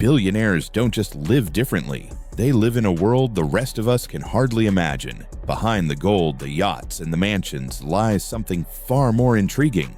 billionaires don't just live differently. They live in a world the rest of us can hardly imagine. Behind the gold, the yachts, and the mansions lies something far more intriguing: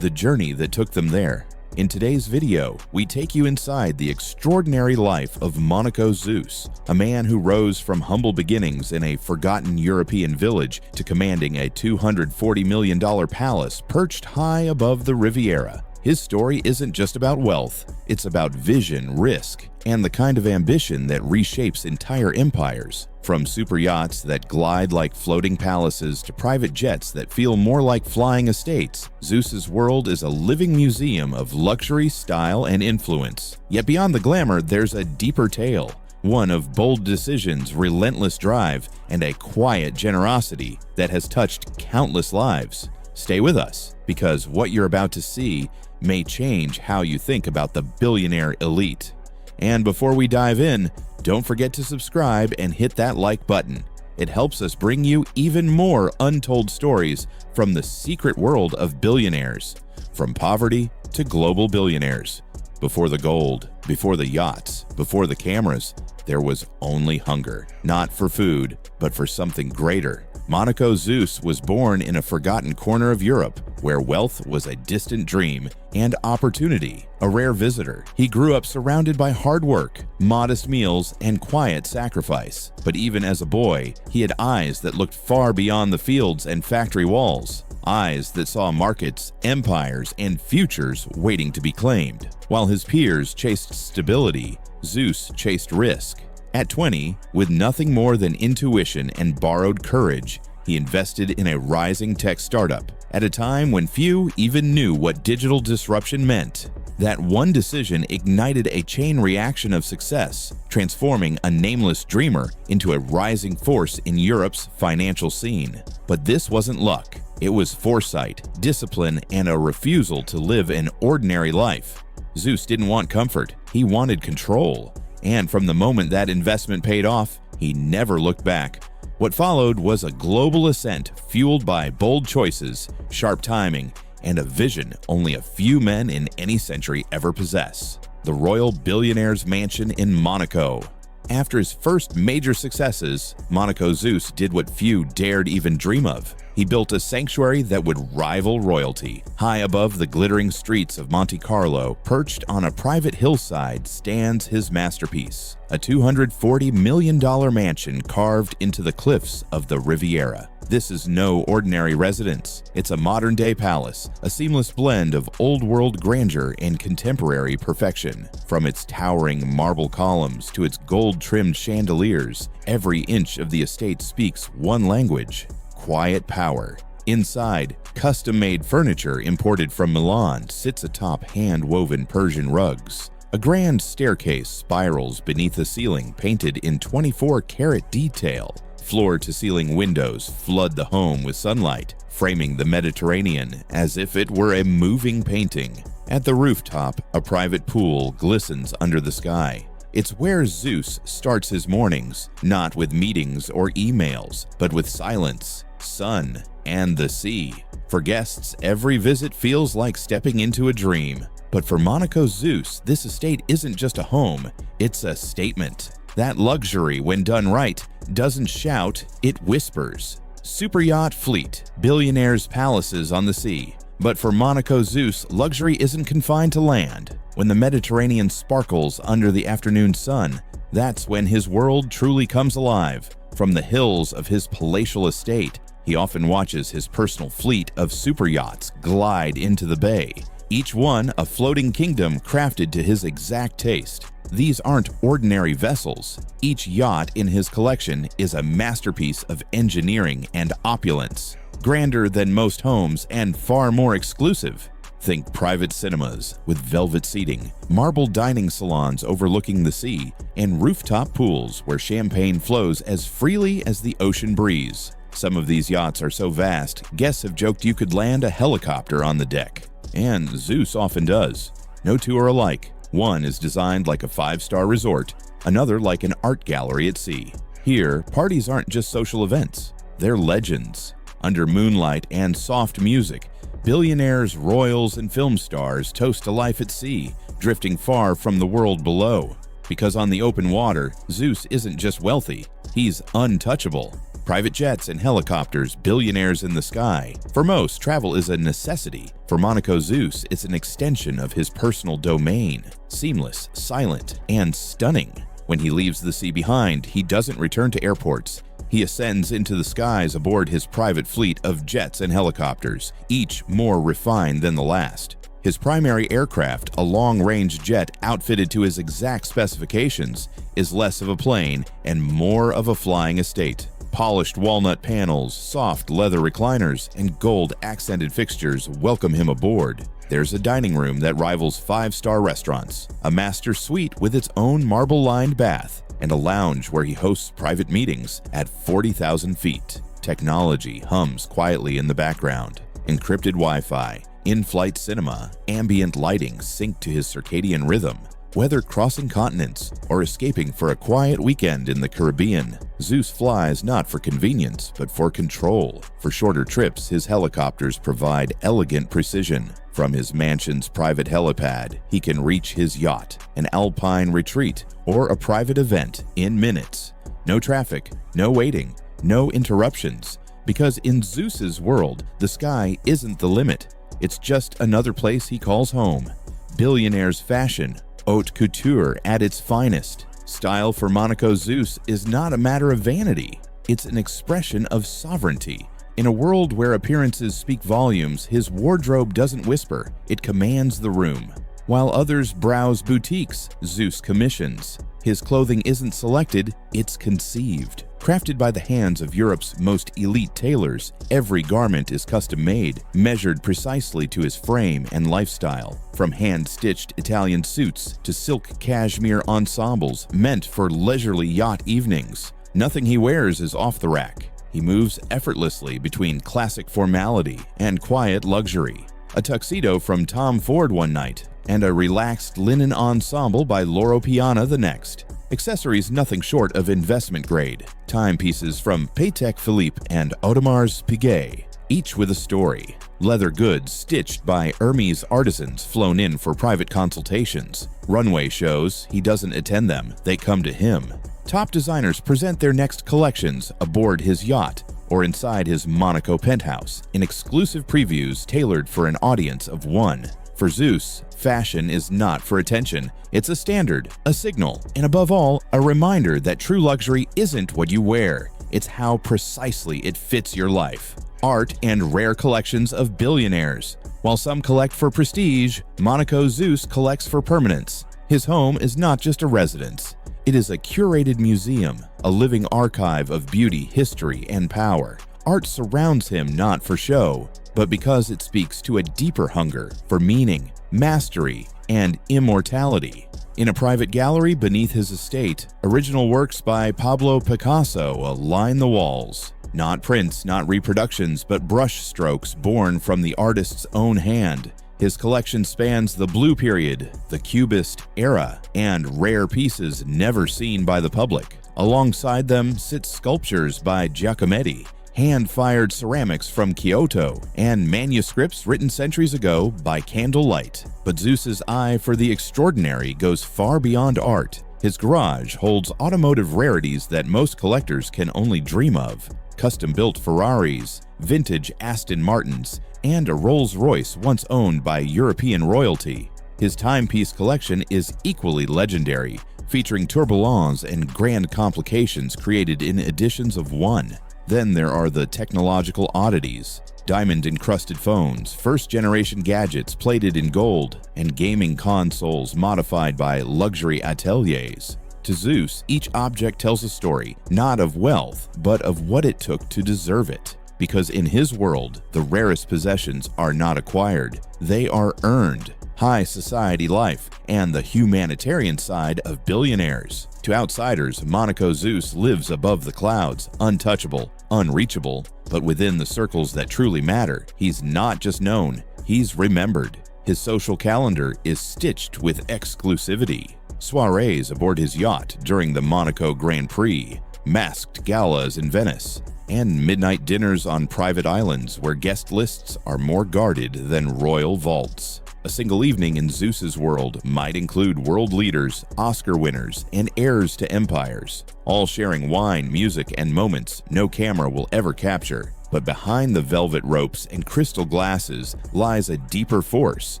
the journey that took them there. In today's video, we take you inside the extraordinary life of Monaco Zeus, a man who rose from humble beginnings in a forgotten European village to commanding a $240 million palace perched high above the Riviera. His story isn't just about wealth, it's about vision, risk, and the kind of ambition that reshapes entire empires. From super yachts that glide like floating palaces to private jets that feel more like flying estates, Zeus's world is a living museum of luxury, style, and influence. Yet beyond the glamour, there's a deeper tale, one of bold decisions, relentless drive, and a quiet generosity that has touched countless lives. Stay with us, because what you're about to see may change how you think about the billionaire elite. And before we dive in, don't forget to subscribe and hit that like button. It helps us bring you even more untold stories from the secret world of billionaires, from poverty to global billionaires. Before the gold, before the yachts, before the cameras, there was only hunger, not for food, but for something greater. Monaco Zeus was born in a forgotten corner of Europe, where wealth was a distant dream and opportunity a rare visitor. He grew up surrounded by hard work, modest meals, and quiet sacrifice. But even as a boy, he had eyes that looked far beyond the fields and factory walls. Eyes that saw markets, empires, and futures waiting to be claimed. While his peers chased stability, Zeus chased risk. At 20, with nothing more than intuition and borrowed courage, he invested in a rising tech startup at a time when few even knew what digital disruption meant. That one decision ignited a chain reaction of success, transforming a nameless dreamer into a rising force in Europe's financial scene. But this wasn't luck. It was foresight, discipline, and a refusal to live an ordinary life. Zeus didn't want comfort. He wanted control. And from the moment that investment paid off, he never looked back. What followed was a global ascent fueled by bold choices, sharp timing, and a vision only a few men in any century ever possess: the royal billionaire's mansion in Monaco. After his first major successes, Monaco Zeus did what few dared even dream of. He built a sanctuary that would rival royalty. High above the glittering streets of Monte Carlo, perched on a private hillside, stands his masterpiece, a $240 million mansion carved into the cliffs of the Riviera. This is no ordinary residence. It's a modern-day palace, a seamless blend of old-world grandeur and contemporary perfection. From its towering marble columns to its gold-trimmed chandeliers, every inch of the estate speaks one language: quiet power. Inside, custom-made furniture imported from Milan sits atop hand-woven Persian rugs. A grand staircase spirals beneath a ceiling painted in 24-karat detail. Floor-to-ceiling windows flood the home with sunlight, framing the Mediterranean as if it were a moving painting. At the rooftop, a private pool glistens under the sky. It's where Zeus starts his mornings, not with meetings or emails, but with silence, sun, and the sea. For guests, every visit feels like stepping into a dream. But for Monaco Zeus, this estate isn't just a home, it's a statement. That luxury, when done right, doesn't shout, it whispers. Super yacht fleet, billionaires' palaces on the sea. But for Monaco Zeus, luxury isn't confined to land. When the Mediterranean sparkles under the afternoon sun, that's when his world truly comes alive. From the hills of his palatial estate, he often watches his personal fleet of super yachts glide into the bay, each one a floating kingdom crafted to his exact taste. These aren't ordinary vessels. Each yacht in his collection is a masterpiece of engineering and opulence, grander than most homes and far more exclusive. Think private cinemas with velvet seating, marble dining salons overlooking the sea, and rooftop pools where champagne flows as freely as the ocean breeze. Some of these yachts are so vast, guests have joked you could land a helicopter on the deck. And Zeus often does. No two are alike. One is designed like a five-star resort, another like an art gallery at sea. Here, parties aren't just social events, they're legends. Under moonlight and soft music, billionaires, royals, and film stars toast a life at sea, drifting far from the world below. Because on the open water, Zeus isn't just wealthy, he's untouchable. Private jets and helicopters, billionaires in the sky. For most, travel is a necessity. For Monaco Zeus, it's an extension of his personal domain. Seamless, silent, and stunning. When he leaves the sea behind, he doesn't return to airports. He ascends into the skies aboard his private fleet of jets and helicopters, each more refined than the last. His primary aircraft, a long-range jet outfitted to his exact specifications, is less of a plane and more of a flying estate. Polished walnut panels, soft leather recliners, and gold-accented fixtures welcome him aboard. There's a dining room that rivals five-star restaurants, a master suite with its own marble-lined bath, and a lounge where he hosts private meetings at 40,000 feet. Technology hums quietly in the background. Encrypted Wi-Fi, in-flight cinema, ambient lighting sync to his circadian rhythm. Whether crossing continents or escaping for a quiet weekend in the Caribbean, Zeus flies not for convenience, but for control. For shorter trips, his helicopters provide elegant precision. From his mansion's private helipad, he can reach his yacht, an alpine retreat, or a private event in minutes. No traffic, no waiting, no interruptions. Because in Zeus's world, the sky isn't the limit. It's just another place he calls home. Billionaire's fashion, haute couture at its finest. Style for Monaco Zeus is not a matter of vanity. It's an expression of sovereignty. In a world where appearances speak volumes, his wardrobe doesn't whisper, it commands the room. While others browse boutiques, Zeus commissions. His clothing isn't selected, it's conceived. Crafted by the hands of Europe's most elite tailors, every garment is custom-made, measured precisely to his frame and lifestyle. From hand-stitched Italian suits to silk cashmere ensembles meant for leisurely yacht evenings, nothing he wears is off the rack. He moves effortlessly between classic formality and quiet luxury. A tuxedo from Tom Ford one night, and a relaxed linen ensemble by Loro Piana the next. Accessories nothing short of investment grade. Timepieces from Patek Philippe and Audemars Piguet, each with a story. Leather goods stitched by Hermes artisans flown in for private consultations. Runway shows, he doesn't attend them, they come to him. Top designers present their next collections aboard his yacht or inside his Monaco penthouse in exclusive previews tailored for an audience of one. For Zeus, fashion is not for attention. It's a standard, a signal, and above all, a reminder that true luxury isn't what you wear. It's how precisely it fits your life. Art and rare collections of billionaires. While some collect for prestige, Monaco Zeus collects for permanence. His home is not just a residence. It is a curated museum, a living archive of beauty, history, and power. Art surrounds him not for show, but because it speaks to a deeper hunger for meaning, mastery, and immortality. In a private gallery beneath his estate, original works by Pablo Picasso line the walls. Not prints, not reproductions, but brush strokes born from the artist's own hand. His collection spans the Blue Period, the Cubist era, and rare pieces never seen by the public. Alongside them sit sculptures by Giacometti, hand-fired ceramics from Kyoto, and manuscripts written centuries ago by candlelight. But Zeus's eye for the extraordinary goes far beyond art. His garage holds automotive rarities that most collectors can only dream of. Custom-built Ferraris, vintage Aston Martins, and a Rolls-Royce once owned by European royalty. His timepiece collection is equally legendary, featuring tourbillons and grand complications created in editions of one. Then there are the technological oddities, diamond-encrusted phones, first-generation gadgets plated in gold, and gaming consoles modified by luxury ateliers. To Zeus, each object tells a story, not of wealth, but of what it took to deserve it. Because in his world, the rarest possessions are not acquired, they are earned. High society life and the humanitarian side of billionaires. To outsiders, Monaco Zeus lives above the clouds, untouchable, unreachable, but within the circles that truly matter, he's not just known, he's remembered. His social calendar is stitched with exclusivity. Soirees aboard his yacht during the Monaco Grand Prix, masked galas in Venice, and midnight dinners on private islands where guest lists are more guarded than royal vaults. A single evening in Zeus's world might include world leaders, Oscar winners, and heirs to empires, all sharing wine, music, and moments no camera will ever capture. But behind the velvet ropes and crystal glasses lies a deeper force,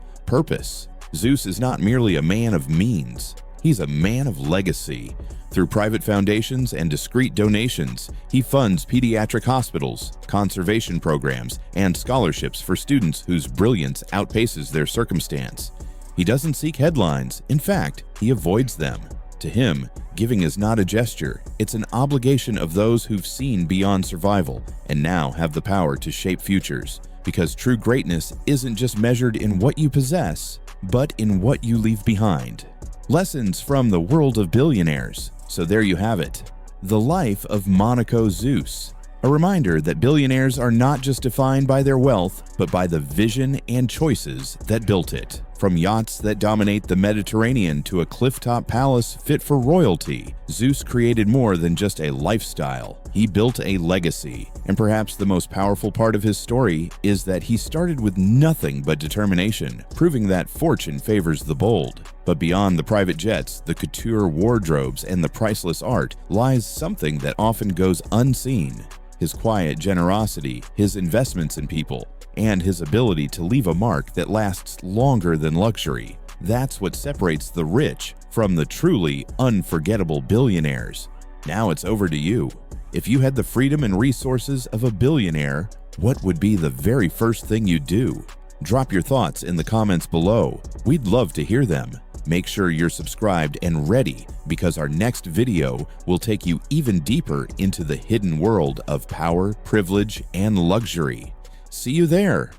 purpose. Zeus is not merely a man of means, he's a man of legacy. Through private foundations and discreet donations, he funds pediatric hospitals, conservation programs, and scholarships for students whose brilliance outpaces their circumstance. He doesn't seek headlines. In fact, he avoids them. To him, giving is not a gesture, it's an obligation of those who've seen beyond survival and now have the power to shape futures. Because true greatness isn't just measured in what you possess, but in what you leave behind. Lessons from the world of billionaires. So there you have it. The life of Monaco Zeus. A reminder that billionaires are not just defined by their wealth, but by the vision and choices that built it. From yachts that dominate the Mediterranean to a clifftop palace fit for royalty, Zeus created more than just a lifestyle. He built a legacy. And perhaps the most powerful part of his story is that he started with nothing but determination, proving that fortune favors the bold. But beyond the private jets, the couture wardrobes, and the priceless art lies something that often goes unseen. His quiet generosity, his investments in people, and his ability to leave a mark that lasts longer than luxury. That's what separates the rich from the truly unforgettable billionaires. Now it's over to you. If you had the freedom and resources of a billionaire, what would be the very first thing you'd do? Drop your thoughts in the comments below. We'd love to hear them. Make sure you're subscribed and ready, because our next video will take you even deeper into the hidden world of power, privilege, and luxury. See you there!